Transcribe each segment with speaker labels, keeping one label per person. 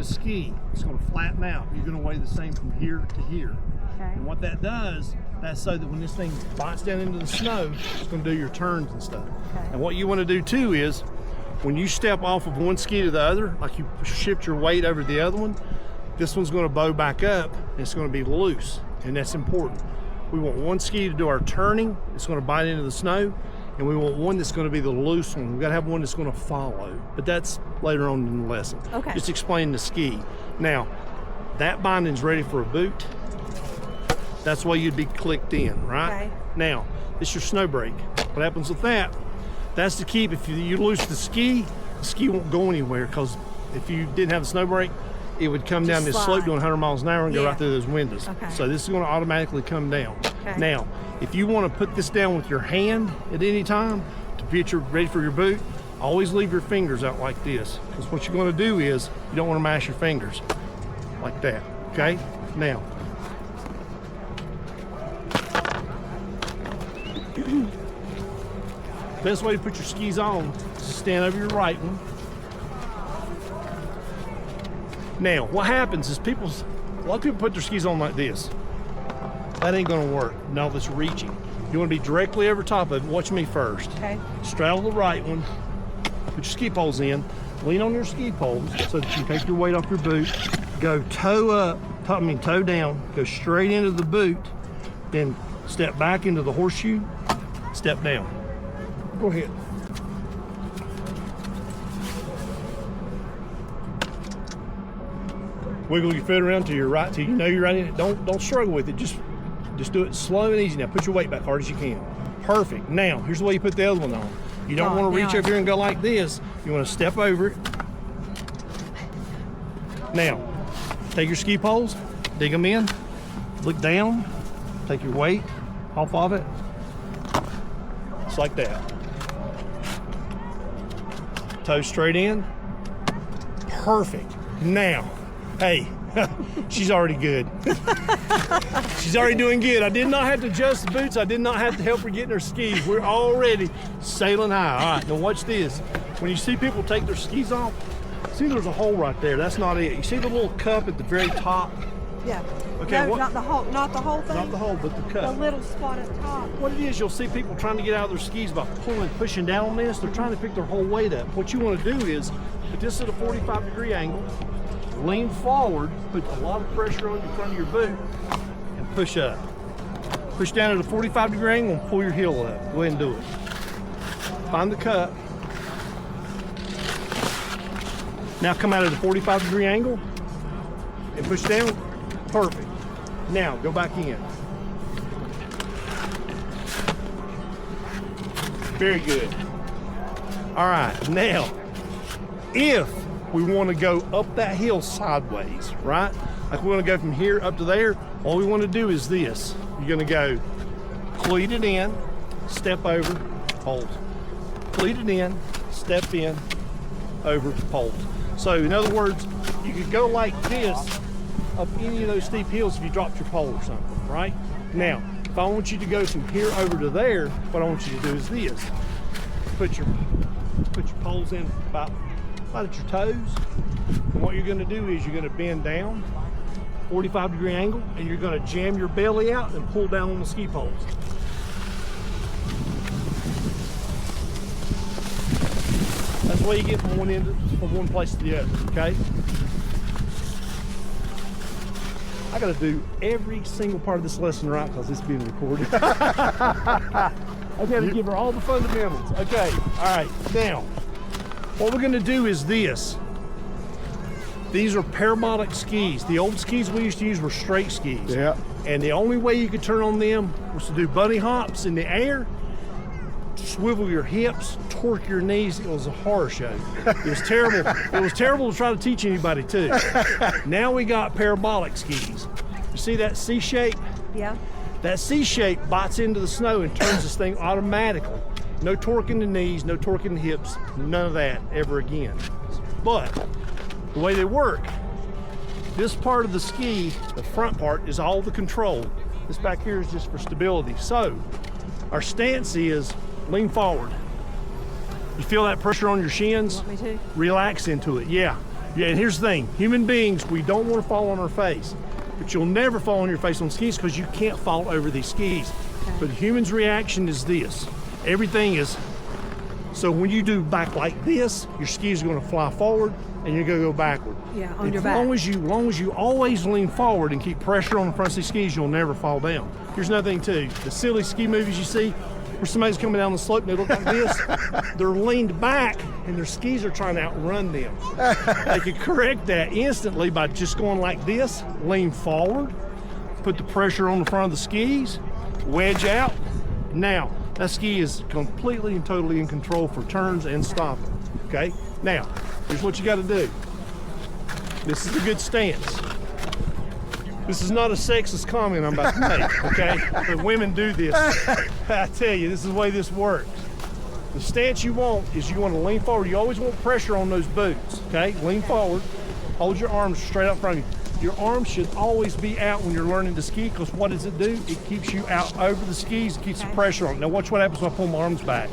Speaker 1: the ski, it's going to flatten out. You're going to weigh the same from here to here.
Speaker 2: Okay.
Speaker 1: And what that does, that's so that when this thing bites down into the snow, it's going to do your turns and stuff.
Speaker 2: Okay.
Speaker 1: And what you want to do too is, when you step off of one ski to the other, like you shift your weight over the other one, this one's going to bow back up and it's going to be loose, and that's important. We want one ski to do our turning, it's going to bite into the snow, and we want one that's going to be the loose one. We've got to have one that's going to follow, but that's later on in the lesson.
Speaker 2: Okay.
Speaker 1: Just explain the ski. Now, that binding's ready for a boot. That's why you'd be clicked in, right?
Speaker 2: Okay.
Speaker 1: Now, it's your snow brake. What happens with that? That's to keep, if you lose the ski won't go anywhere, because if you didn't have the snow brake, it would come down this slope doing 100 miles an hour and go right through those windows.
Speaker 2: Okay.
Speaker 1: So this is going to automatically come down.
Speaker 2: Okay.
Speaker 1: Now, if you want to put this down with your hand at any time to get you ready for your boot, always leave your fingers out like this, because what you're going to do is you don't want to mash your fingers like that. Okay? Now, best way to put your skis on is to stand over your right one. Now, what happens is a lot of people put their skis on like this. That ain't gonna work. No, that's reaching. You wanna be directly over top of it. Watch me first.
Speaker 2: Okay.
Speaker 1: Straddle the right one, put your ski poles in, lean on your ski poles so that you take your weight off your boot, go toe down, go straight into the boot, then step back into the horseshoe, step down. Go ahead. Wiggle your foot around to your right till you know you're right in it. Don't struggle with it. Just do it slow and easy. Now put your weight back hard as you can. Perfect. Now here's the way you put the other one on. You don't want to reach over here and go like this. You want to step over it. Now take your ski poles, dig them in, look down, take your weight off of it. Just like that. Toe straight in. Perfect. Now, hey, she's already good. She's already doing good. I did not have to adjust the boots. I did not have to help her get in her skis. We're already sailing high. All right, now watch this. When you see people take their skis off, see there's a hole right there. That's not it. You see the little cup at the very top?
Speaker 2: Yeah.
Speaker 1: Okay,
Speaker 2: No, not the whole thing.
Speaker 1: Not the hole, but the cup.
Speaker 2: The little spot at the top.
Speaker 1: What it is, you'll see people trying to get out of their skis by pushing down on this. They're trying to pick their whole weight up. What you want to do is put this at a 45-degree angle, lean forward, put a lot of pressure on the front of your boot, and push up. Push down at a 45-degree angle and pull your heel up. Go ahead and do it. Find the cup. Now come out at a 45-degree angle and push down. Perfect. Now go back in. Very good. All right, now if we want to go up that hill sideways, right? Like we want to go from here up to there, all we want to do is this. You're going to go cleat it in, step over, hold. Cleat it in, step in, over, hold. So in other words, you could go like this up any of those steep hills if you dropped your pole or something, right? Now, if I want you to go from here over to there, what I want you to do is this. Put your poles in about at your toes. And what you're gonna do is you're gonna bend down, 45-degree angle, and you're gonna jam your belly out and pull down on the ski poles. That's the way you get from one place to the other, okay? I gotta do every single part of this lesson right because it's being recorded. I gotta give her all the fundamentals. Okay, all right, now, what we're gonna do is this. These are parabolic skis. The old skis we used to use were straight skis.
Speaker 3: Yeah.
Speaker 1: And the only way you could turn on them was to do bunny hops in the air, swivel your hips, torque your knees. It was a horror show. It was terrible. It was terrible to try to teach anybody too. Now we got parabolic skis. You see that C shape?
Speaker 2: Yeah.
Speaker 1: That C shape bites into the snow and turns this thing automatically. No torquing the knees, no torquing the hips, none of that ever again. But the way they work, this part of the ski, the front part, is all the control. This back here is just for stability. So our stance is lean forward. You feel that pressure on your shins?
Speaker 2: You want me to?
Speaker 1: Relax into it, yeah. Yeah, and here's the thing. Human beings, we don't want to fall on our face. But you'll never fall on your face on skis because you can't fall over these skis.
Speaker 2: Okay.
Speaker 1: But the human's reaction is this. Everything is, so when you do back like this, your skis are going to fly forward and you're going to go backward.
Speaker 2: Yeah, on
Speaker 1: And
Speaker 2: your
Speaker 1: as
Speaker 2: back.
Speaker 1: long as you always lean forward and keep pressure on the front of these skis, you'll never fall down. Here's another thing too. The silly ski movies you see where somebody's coming down the slope and they look like this, they're leaned back and their skis are trying to outrun them. They could correct that instantly by just going like this, lean forward, put the pressure on the front of the skis, wedge out. Now, that ski is completely and totally in control for turns and stopping, okay? Now, here's what you gotta do. This is a good stance. This is not a sexist comment I'm about to make, okay? But women do this. I tell you, this is the way this works. The stance you want is you want to lean forward. You always want pressure on those boots, okay? Lean forward, hold your arms straight out in front of you. Your arms should always be out when you're learning to ski because what does it do? It keeps you out over the skis, it keeps the pressure on. Now watch what happens when I pull my arms back.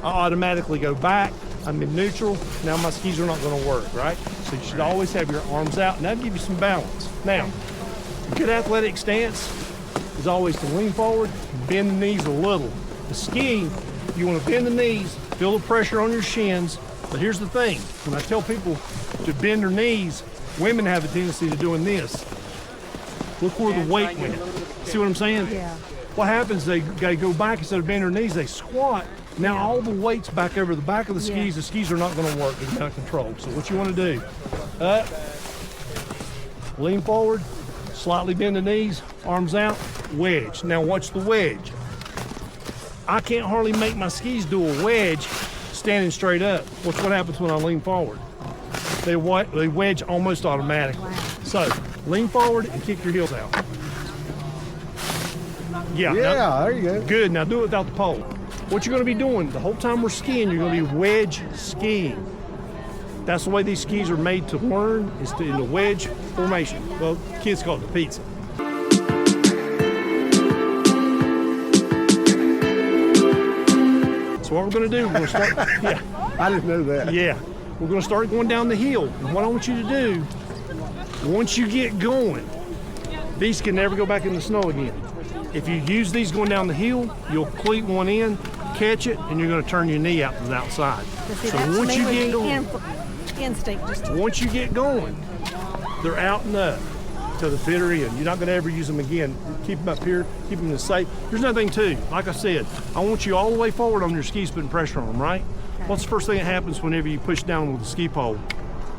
Speaker 1: I automatically go back, I'm in neutral, now my skis are not gonna work, right? So you should always have your arms out and that'll give you some balance. Now, a good athletic stance is always to lean forward, bend the knees a little. The skiing, you want to bend the knees, feel the pressure on your shins. But here's the thing, when I tell people to bend their knees, women have a tendency to doing this. Look where the weight went. See what I'm saying?
Speaker 2: Yeah.
Speaker 1: What happens, they go back instead of bending their knees, they squat. Now all the weight's back over the back of the skis.
Speaker 2: Yeah.
Speaker 1: The skis are not gonna work, they're out of control. So what you wanna do, up, lean forward, slightly bend the knees, arms out, wedge. Now watch the wedge. I can't hardly make my skis do a wedge standing straight up. Watch what happens when I lean forward. They wedge almost automatically.
Speaker 2: Wow.
Speaker 1: So lean forward and kick your heels out. Yeah,
Speaker 3: Yeah, there you go.
Speaker 1: good. Now do it without the pole. What you're going to be doing the whole time we're skiing, you're going to be wedge skiing. That's the way these skis are made to learn, is to in the wedge formation. Well, kids call it the pizza. So what we're going to do, we're going to start, yeah,
Speaker 3: I didn't know that.
Speaker 1: yeah. We're going to start going down the hill. And what I want you to do, once you get going, these can never go back in the snow again. If you use these going down the hill, you'll cleat one in, catch it, and you're going to turn your knee out to the outside.
Speaker 2: But see,
Speaker 1: So
Speaker 2: that's
Speaker 1: once you get going,
Speaker 2: instinct. Just
Speaker 1: once you get going, they're out and up to the bitter end. You're not going to ever use them again. Keep them up here, keep them safe. Here's another thing too. Like I said, I want you all the way forward on your skis, putting pressure on them, right? What's the first thing that happens whenever you push down with a ski pole?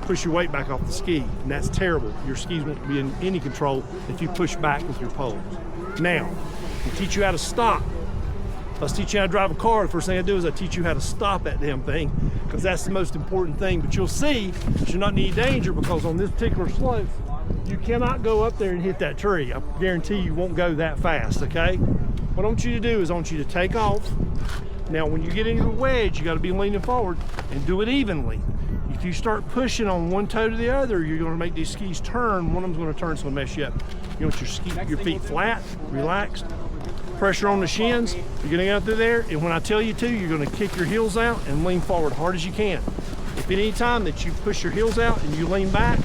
Speaker 1: Push your weight back off the ski, and that's terrible. Your skis won't be in any control if you push back with your poles. Now, we teach you how to stop. If I teach you how to drive a car, the first thing I do is I teach you how to stop that damn thing, because that's the most important thing. But you'll see that you're not in any danger, because on this particular slope, you cannot go up there and hit that tree. I guarantee you won't go that fast, okay? What I want you to do is I want you to take off. Now, when you get into the wedge, you got to be leaning forward and do it evenly. If you start pushing on one toe to the other, you're going to make these skis turn. One of them's going to turn, it's going to mess you up. You want your feet flat, relaxed, pressure on the shins. You're going to get out through there, and when I tell you to, you're going to kick your heels out and lean forward hard as you can. If any time that you push your heels out and you lean back,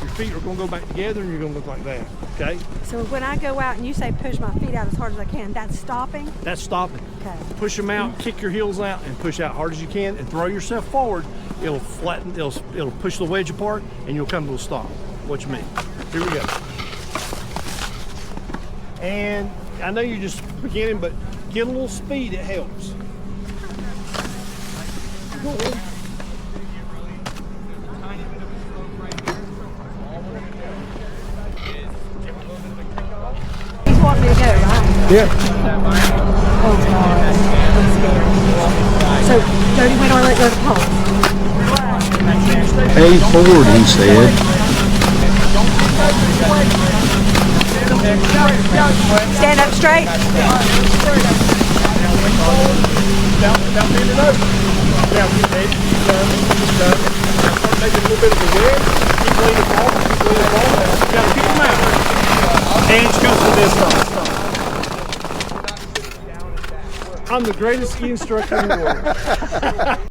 Speaker 1: your feet are going to go back together and you're going to look like that, okay?
Speaker 2: so when I go out and you say push my feet out as hard as I can, that's stopping.
Speaker 1: That's stopping.
Speaker 2: Okay.
Speaker 1: Push them out, kick your heels out, and push out hard as you can, and throw yourself forward. It'll flatten, it'll push the wedge apart, and you'll come to a stop. Watch me. Here we go. And I know you're just beginning, but get a little speed, it helps. Go on.
Speaker 2: You just want me to go, right?
Speaker 3: Yeah.
Speaker 2: Oh God, I'm scared. So, Jody, when do I let go of the pole?
Speaker 3: Pay forward, he said.
Speaker 2: Stand up straight.
Speaker 1: Now bend it over. Now get ready. Start making a little bit of a wedge. Keep leaning forward. Keep leaning forward. You gotta keep them out. Hands goes to this side. I'm the greatest ski instructor in the world.